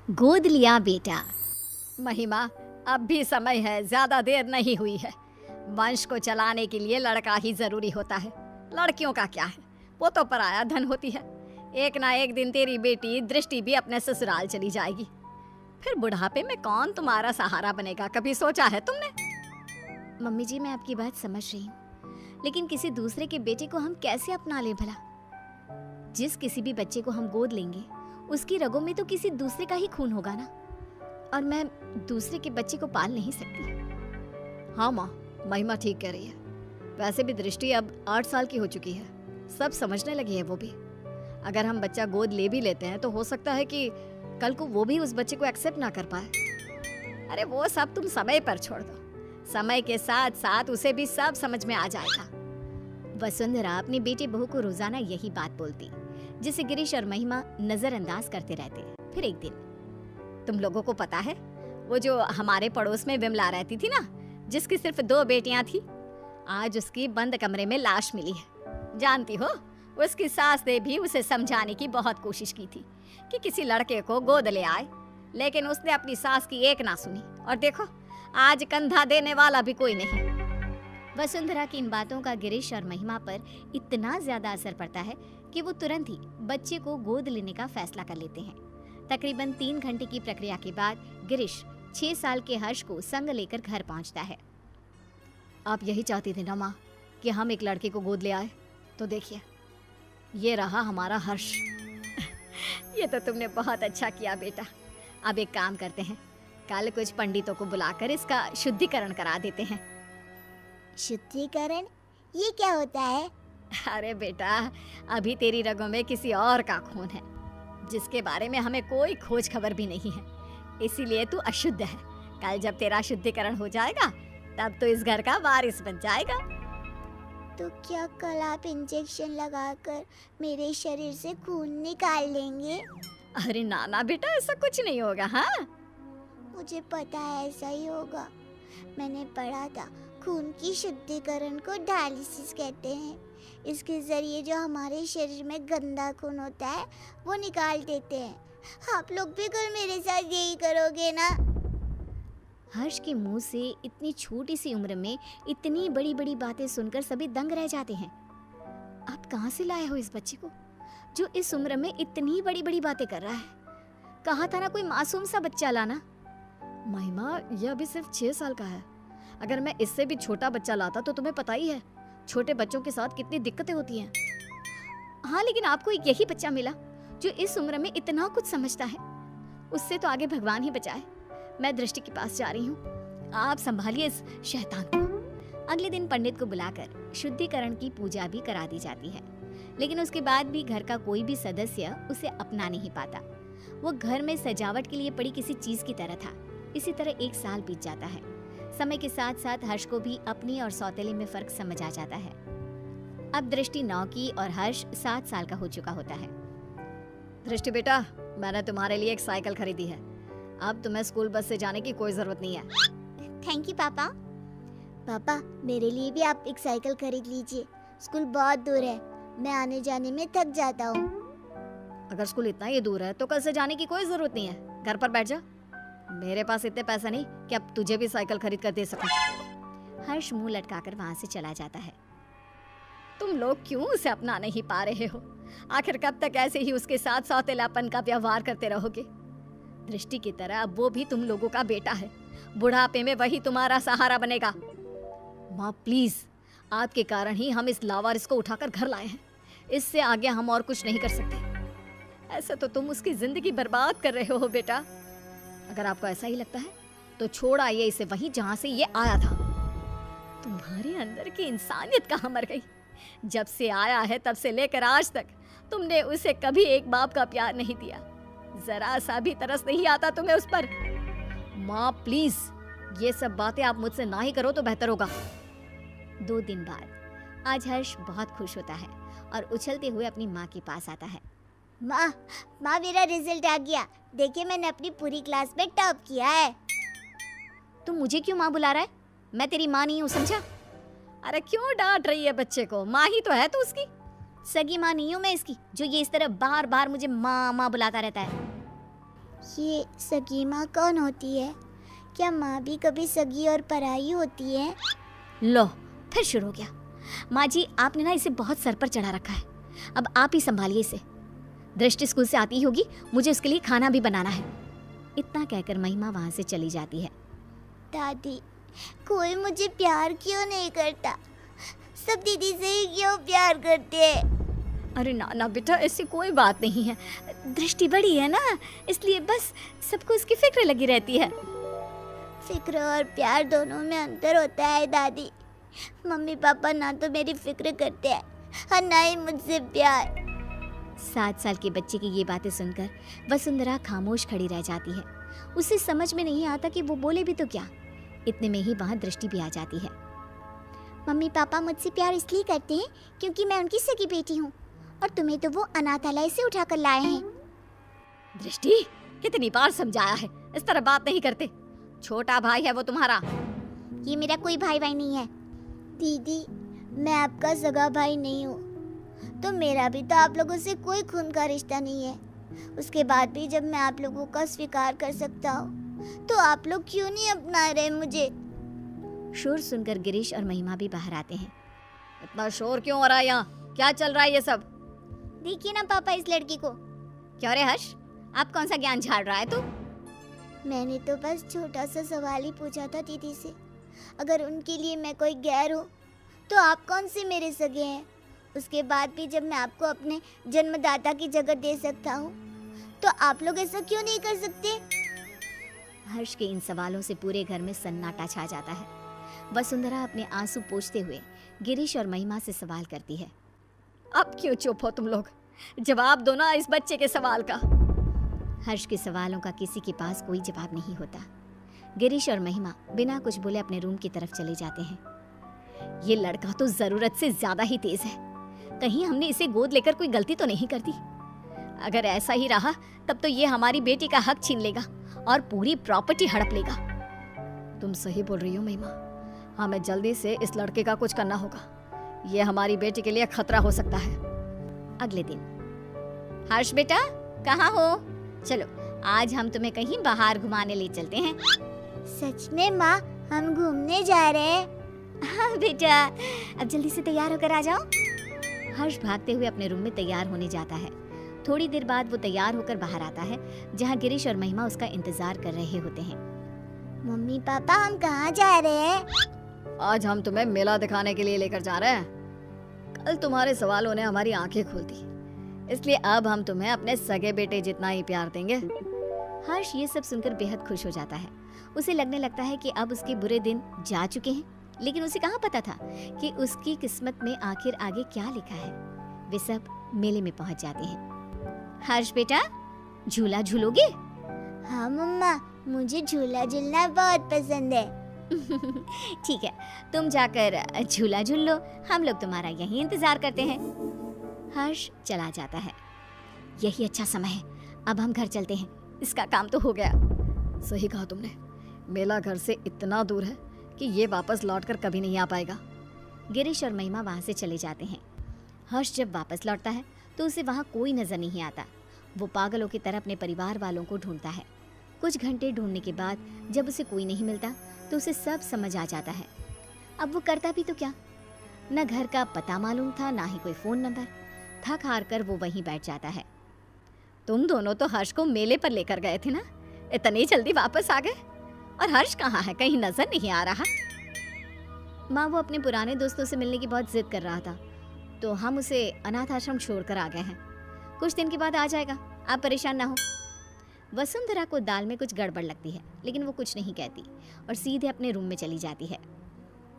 गोद लिया बेटा। महिमा, अब भी समय है, ज्यादा देर नहीं हुई है। वंश को चलाने के लिए लड़का ही जरूरी होता है। लड़कियों का क्या है, वो तो पराया धन होती है। एक ना एक दिन तेरी बेटी दृष्टि भी अपने ससुराल चली जाएगी। फिर बुढ़ापे में कौन तुम्हारा सहारा बनेगा, कभी सोचा है तुमने? मम्मी जी, मैं आपकी बात समझ रही हूँ, लेकिन किसी दूसरे के बेटे को हम कैसे अपना लें भला? जिस किसी भी बच्चे को हम गोद लेंगे उसकी रगों में तो किसी दूसरे का ही खून होगा ना, और मैं दूसरे के बच्चे को पाल नहीं सकती। हाँ माँ, महिमा ठीक कह रही है। वैसे भी दृष्टि अब 8 साल की हो चुकी है, सब समझने लगी है वो भी। अगर हम बच्चा गोद ले भी लेते हैं तो हो सकता है कि कल को वो भी उस बच्चे को एक्सेप्ट ना कर पाए। अरे वो सब तुम समय पर छोड़ दो, समय के साथ साथ उसे भी सब समझ में आ जाएगा। वसुंधरा अपनी बेटी बहू को रोजाना यही बात बोलती, जिसे गिरीश और महिमा नजरअंदाज करते रहते। फिर एक दिन, तुम लोगों को पता है वो जो हमारे पड़ोस में विमला रहती थी ना, जिसकी सिर्फ 2 बेटियां थी, आज उसकी बंद कमरे में लाश मिली है। जानती हो, उसकी सास ने भी उसे समझाने की बहुत कोशिश की थी कि किसी लड़के को गोद ले आए, लेकिन उसने अपनी सास की एक ना सुनी, और देखो आज कंधा देने वाला भी कोई नहीं। वसुंधरा की इन बातों का गिरीश और महिमा पर इतना ज्यादा असर पड़ता है कि वो तुरंत ही बच्चे को गोद लेने का फैसला कर लेते हैं। तकरीबन 3 घंटे की प्रक्रिया के बाद गिरीश 6 साल के हर्ष को संग लेकर घर पहुंचता है। आप यही चाहती थी ना माँ कि हम एक लड़के को गोद ले आए? तो देखिए, ये रहा हमारा हर्ष। ये तो तुमने बहुत अच्छा किया बेटा। अब एक काम करते हैं, कल कुछ पंडितों को बुलाकर इसका शुद्धिकरण करा देते हैं। शुद्धिकरण? ये क्या होता है? अरे बेटा, अभी तेरी रगों में किसी और का खून है, जिसके बारे में हमें कोई खोज खबर भी नहीं है, इसीलिए तू अशुद्ध है। कल जब तेरा शुद्धिकरण हो जाएगा तब तो इस घर का वारिस बन जाएगा। तो क्या कल आप इंजेक्शन लगाकर मेरे शरीर से खून निकाल लेंगे? अरे ना ना बेटा, ऐसा कुछ नहीं होगा। हाँ, मुझे पता है ऐसा ही होगा। मैंने पढ़ा था खून की शुद्धिकरण को डायलिसिस कहते हैं। इसके जरिए जो हमारे शरीर में गंदा खून होता है वो निकाल देते हैं। आप लोग भी कल मेरे साथ यही करोगे ना? हर्ष के मुंह से इतनी छोटी सी उम्र में इतनी बड़ी बड़ी बातें सुनकर सभी दंग रह जाते हैं। आप कहाँ से लाए हो इस बच्चे को जो इस उम्र में इतनी बड़ी बड़ी बातें कर रहा है? कहा था ना कोई मासूम सा बच्चा लाना। महिमा, यह अभी सिर्फ 6 साल का है। अगर मैं इससे भी छोटा बच्चा लाता तो तुम्हें पता ही है छोटे बच्चों के साथ कितनी दिक्कतें होती हैं। हाँ, लेकिन आपको यही बच्चा मिला जो इस उम्र में इतना कुछ समझता है। उससे तो आगे भगवान ही बचाए। मैं दृष्टि के पास जा रही हूँ, आप संभालिए इस शैतान को। अगले दिन पंडित को बुलाकर शुद्धिकरण की पूजा भी करा दी जाती है, लेकिन उसके बाद भी घर का कोई भी सदस्य उसे अपना नहीं पाता। वो घर में सजावट के लिए पड़ी किसी चीज की तरह था। इसी तरह 1 साल बीत जाता है। समय के साथ साथ हर्ष को भी अपनी और सौतेले में फर्क समझ आ जाता है। अब दृष्टि 9 की और हर्ष 7 साल का हो चुका होता है। दृष्टि बेटा, मैंने तुम्हारे लिए एक साइकिल खरीदी है। अब तुम्हें स्कूल बस से जाने की कोई जरूरत नहीं है। थैंक यू पापा। पापा, मेरे लिए भी आप एक साइकिल खरीद लीजिए। स्कूल बहुत दूर है, मैं आने जाने में थक जाता हूँ। अगर स्कूल इतना ही दूर है तो कल से जाने की कोई जरूरत नहीं है, घर पर बैठ जा। मेरे पास इतने पैसे नहीं कि अब तुझे भी साइकिल खरीद कर दे सकूं। हर्ष मुंह लटकाकर वहां से चला जाता है। तुम लोग क्यों उसे अपना नहीं पा रहे हो? आखिर कब तक ऐसे ही उसके साथ सौतेलापन का व्यवहार करते रहोगे? दृष्टि की तरह अब वो भी तुम लोगों का बेटा है। बुढ़ापे में वही तुम्हारा सहारा बनेगा। माँ प्लीज, आपके कारण ही हम इस लावारिस को उठाकर घर लाए हैं। इससे आगे हम और कुछ नहीं कर सकते। ऐसे तो तुम उसकी जिंदगी बर्बाद कर रहे हो बेटा। अगर आपको ऐसा ही लगता है तो छोड़ आइए इसे वहीं जहां से ये आया था। तुम्हारे अंदर की इंसानियत कहाँ मर गई? जब से आया है तब से लेकर आज तक तुमने उसे कभी एक बाप का प्यार नहीं दिया। जरा सा भी तरस नहीं आता तुम्हें उस पर। माँ प्लीज, ये सब बातें आप मुझसे ना ही करो तो बेहतर होगा। 2 दिन बाद आज हर्ष बहुत खुश होता है और उछलते हुए अपनी माँ के पास आता है। माँ, मेरा रिजल्ट आ गया। देखिए, मैंने अपनी पूरी क्लास में टॉप किया है। तुम मुझे क्यों माँ बुला रहा है? मैं तेरी माँ नहीं हूँ, समझा? अरे क्यों डांट रही है बच्चे को? माँ ही तो है तू उसकी। सगी माँ नहीं हूँ मैं इसकी, जो ये इस तरह बार बार मुझे माँ माँ बुलाता रहता है। ये सगी माँ कौन होती है? क्या माँ भी कभी सगी और पराई होती है? लो फिर शुरू हो गया। माँ जी, आपने ना इसे बहुत सर पर चढ़ा रखा है, अब आप ही संभालिए इसे। दृष्टि स्कूल से आती ही होगी, मुझे उसके लिए खाना भी बनाना है। इतना कहकर महिमा वहां से चली जाती है। दादी, कोई मुझे प्यार क्यों नहीं करता? सब दीदी से ही क्यों प्यार करते हैं? अरे ना ना बेटा, ऐसी कोई बात नहीं है। दृष्टि बड़ी है ना, इसलिए बस सबको उसकी फिक्र लगी रहती है। फिक्र और प्यार दोनों में अंतर होता है दादी। मम्मी पापा ना तो मेरी फिक्र करते हैं और ना ही मुझसे प्यार। 7 साल के बच्चे की ये बातें सुनकर वसुंधरा खामोश खड़ी रह जाती है। उसे समझ में नहीं आता कि वो बोले भी तो क्या। इतने में ही वहाँ दृष्टि भी आ जाती है। मम्मी पापा मुझसे प्यार इसलिए करते हैं क्योंकि मैं उनकी सगी बेटी हूँ और तुम्हें तो वो अनाथालय से उठाकर लाए हैं। दृष्टि, कितनी बार समझाया है, इस तरह बात नहीं करते। छोटा भाई है वो तुम्हारा। ये मेरा कोई भाई नहीं है। दीदी, मैं आपका सगा भाई नहीं हूँ, तो मेरा भी तो आप लोगों से कोई खून का रिश्ता नहीं है। उसके बाद भी जब मैं आप लोगों का स्वीकार कर सकता हूँ तो आप लोग क्यों नहीं अपना रहे मुझे? शोर सुनकर गिरीश और महिमा भी बाहर आते हैं। इतना शोर क्यों हो रहा है यहाँ? क्या चल रहा है ये सब? देखिए ना पापा इस लड़की को। क्यों रे हर्ष, आप कौन सा ज्ञान झाड़ रहा है तू? मैंने तो बस छोटा सा सवाल ही पूछा था दीदी से। अगर उनके लिए मैं कोई गैर हूँ तो आप कौन से मेरे सगे हैं? उसके बाद भी जब मैं आपको अपने जन्मदाता की जगह दे सकता हूँ तो आप लोग ऐसा क्यों नहीं कर सकते? हर्ष के इन सवालों से पूरे घर में सन्नाटा छा जाता है। वसुंधरा अपने आंसू पोंछते हुए गिरीश और महिमा से सवाल करती है। अब क्यों चुप हो तुम लोग? जवाब दो ना इस बच्चे के सवाल का। हर्ष के सवालों का किसी के पास कोई जवाब नहीं होता। गिरीश और महिमा बिना कुछ बोले अपने रूम की तरफ चले जाते हैं। ये लड़का तो जरूरत से ज्यादा ही तेज है। कहीं हमने इसे गोद लेकर कोई गलती तो नहीं कर दी? अगर ऐसा ही रहा तब तो ये हमारी बेटी का हक छीन लेगा और पूरी प्रॉपर्टी हड़प लेगा। तुम सही बोल रही हो महिमा, हमें जल्दी से इस लड़के का कुछ करना होगा। ये हमारी बेटी के लिए खतरा हो सकता है। अगले दिन, हर्ष बेटा कहाँ हो? चलो आज हम तुम्हें कहीं बाहर घुमाने ले चलते हैं। सच में माँ, हम घूमने जा रहे हैं? हाँ बेटा, अब जल्दी से तैयार होकर आ जाओ। हर्ष भागते हुए अपने रूम में तैयार होने जाता है। थोड़ी देर बाद वो तैयार होकर बाहर आता है जहाँ गिरीश और महिमा उसका इंतजार कर रहे होते हैं। मम्मी पापा, हम कहाँ जा रहे हैं? आज हम तुम्हें मेला दिखाने के लिए लेकर जा रहे हैं। कल तुम्हारे सवालों ने हमारी आंखें खोल दी, इसलिए अब हम तुम्हें अपने सगे बेटे जितना ही प्यार देंगे। हर्ष ये सब सुनकर बेहद खुश हो जाता है। उसे लगने लगता है कि अब उसके बुरे दिन जा चुके हैं, लेकिन उसे कहाँ पता था कि उसकी किस्मत में आखिर आगे क्या लिखा है। वे सब मेले में पहुंच जाते हैं। हर्ष बेटा, झूला झूलोगे? हाँ मम्मा, मुझे झूला झूलना बहुत पसंद है। ठीक है, तुम जाकर झूला झूल लो, हम लोग तुम्हारा यहीं इंतजार करते हैं। हर्ष चला जाता है। यही अच्छा समय है, अब हम घर चलते हैं, इसका काम तो हो गया। सही कहा तुमने, मेला घर से इतना दूर है कि ये वापस लौटकर कभी नहीं आ पाएगा। गिरीश और महिमा वहाँ से चले जाते हैं। हर्ष जब वापस लौटता है तो उसे वहाँ कोई नजर नहीं आता। वो पागलों की तरह अपने परिवार वालों को ढूंढता है। कुछ घंटे ढूंढने के बाद जब उसे कोई नहीं मिलता तो उसे सब समझ आ जाता है। अब वो करता भी तो क्या? न घर का पता मालूम था, ना ही कोई फोन नंबर। थक हार कर वो वहीं बैठ जाता है। तुम दोनों तो हर्ष को मेले पर लेकर गए थे ना, इतनी जल्दी वापस आ गए? और हर्ष कहाँ है? कहीं नजर नहीं आ रहा। माँ, वो अपने पुराने दोस्तों से मिलने की बहुत जिद कर रहा था, तो हम उसे अनाथ आश्रम छोड़कर आ गए हैं। कुछ दिन के बाद आ जाएगा, आप परेशान ना हो। वसुंधरा को दाल में कुछ गड़बड़ लगती है, लेकिन वो कुछ नहीं कहती और सीधे अपने रूम में चली जाती है।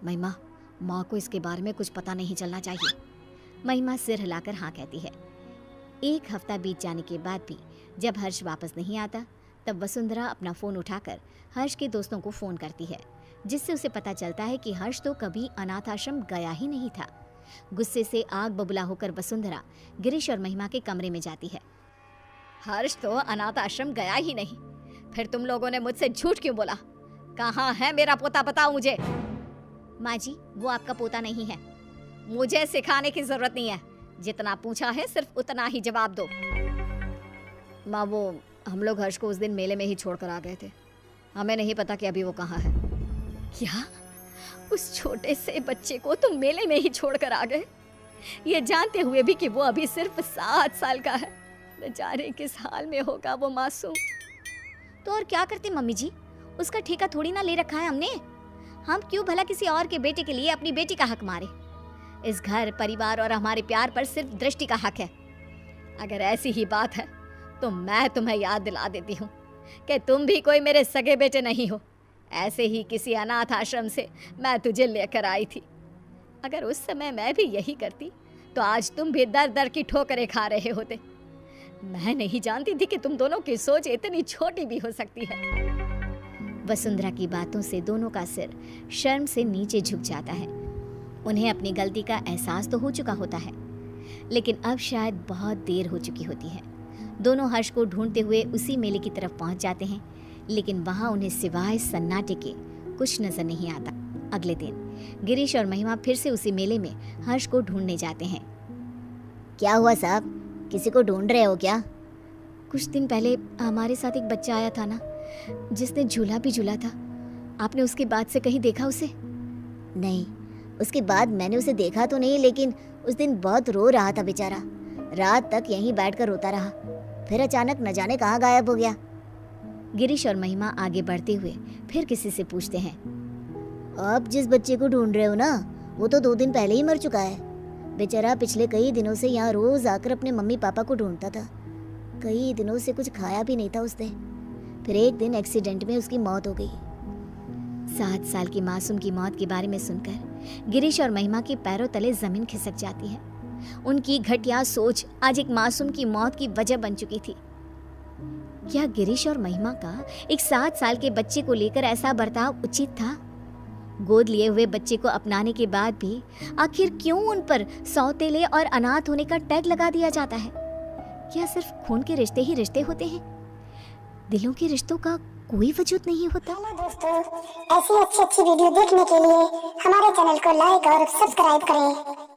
महिमा, माँ को इसके बारे में कुछ पता नहीं चलना चाहिए। महिमा सिर हिलाकर हाँ कहती है। 1 हफ्ता बीत जाने के बाद भी जब हर्ष वापस नहीं आता, तब वसुंधरा अपना फ़ोन उठाकर हर्ष के दोस्तों को फ़ोन करती है, जिससे उसे पता चलता है कि हर्ष तो कभी अनाथ आश्रम गया ही नहीं था। गुस्से से आग बबूला होकर वसुंधरा गिरीश और महिमा के कमरे में जाती है। हर्ष तो अनाथ आश्रम गया ही नहीं, फिर तुम लोगों ने मुझसे झूठ क्यों बोला? कहाँ है मेरा पोता, बताओ मुझे। माँ जी, वो आपका पोता नहीं है। मुझे सिखाने की जरूरत नहीं है, जितना पूछा है सिर्फ उतना ही जवाब दो। माँ, वो हम लोग हर्ष को उस दिन मेले में ही छोड़कर आ गए थे। हमें नहीं पता कि अभी वो कहाँ है। क्या? उस छोटे से बच्चे को तुम मेले में ही छोड़कर आ गए, ये जानते हुए भी कि वो अभी सिर्फ 7 साल का है। न जाने किस हाल में होगा वो मासूम। तो और क्या करती मम्मी जी, उसका ठेका थोड़ी ना ले रखा है हमने। हम क्यों भला किसी और के बेटे के लिए अपनी बेटी का हक मारे। इस घर, परिवार और हमारे प्यार पर सिर्फ दृष्टि का हक है। अगर ऐसी ही बात है तो मैं तुम्हें याद दिला देती हूँ कि तुम भी कोई मेरे सगे बेटे नहीं हो। ऐसे ही किसी अनाथ आश्रम से मैं तुझे लेकर आई थी। अगर उस समय मैं भी यही करती तो आज तुम भी दर दर की ठोकरें खा रहे होते। मैं नहीं जानती थी कि तुम दोनों की सोच इतनी छोटी भी हो सकती है। वसुंधरा की बातों से दोनों का सिर शर्म से नीचे झुक जाता है। उन्हें अपनी गलती का एहसास तो हो चुका होता है, लेकिन अब शायद बहुत देर हो चुकी होती है। दोनों हर्ष को ढूंढते हुए उसी मेले की तरफ पहुंच जाते हैं, लेकिन वहां उन्हें सिवाय सन्नाटे के कुछ नजर नहीं आता। अगले दिन गिरीश और महिमा फिर से उसी मेले में हर्ष को ढूंढने जाते हैं। क्या हुआ साहब, किसी को ढूंढ रहे हो क्या? कुछ दिन पहले हमारे साथ एक बच्चा आया था ना, जिसने झूला भी झूला था। आपने उसके बाद से कहीं देखा उसे? नहीं, उसके बाद मैंने उसे देखा तो नहीं, लेकिन उस दिन बहुत रो रहा था बेचारा। रात तक यहीं बैठकर रोता रहा, फिर अचानक न जाने कहाँ गायब हो गया। गिरीश और महिमा आगे बढ़ते हुए फिर किसी से पूछते हैं। आप जिस बच्चे को ढूंढ रहे हो ना, वो तो 2 दिन पहले ही मर चुका है। बेचारा पिछले कई दिनों से यहाँ रोज आकर अपने मम्मी पापा को ढूंढता था। कई दिनों से कुछ खाया भी नहीं था उसने। फिर एक दिन एक्सीडेंट में उसकी मौत हो गई। 7 साल की मासूम की मौत के बारे में सुनकर गिरीश और महिमा के पैरों तले जमीन खिसक जाती है। उनकी घटिया सोच आज एक मासूम की मौत की वजह बन चुकी थी। क्या गिरीश और महिमा का एक 7 साल के बच्चे को लेकर ऐसा बर्ताव उचित था? गोद लिए हुए बच्चे को अपनाने के बाद भी आखिर क्यों उन पर सौतेले और अनाथ होने का टैग लगा दिया जाता है? क्या सिर्फ खून के रिश्ते ही रिश्ते होते हैं? दिलों के रिश्तों का कोई वजूद नहीं होता? हेलो दोस्तों, ऐसी अच्छी अच्छी वीडियो देखने के लिए हमारे चैनल को लाइक और सब्सक्राइब करें।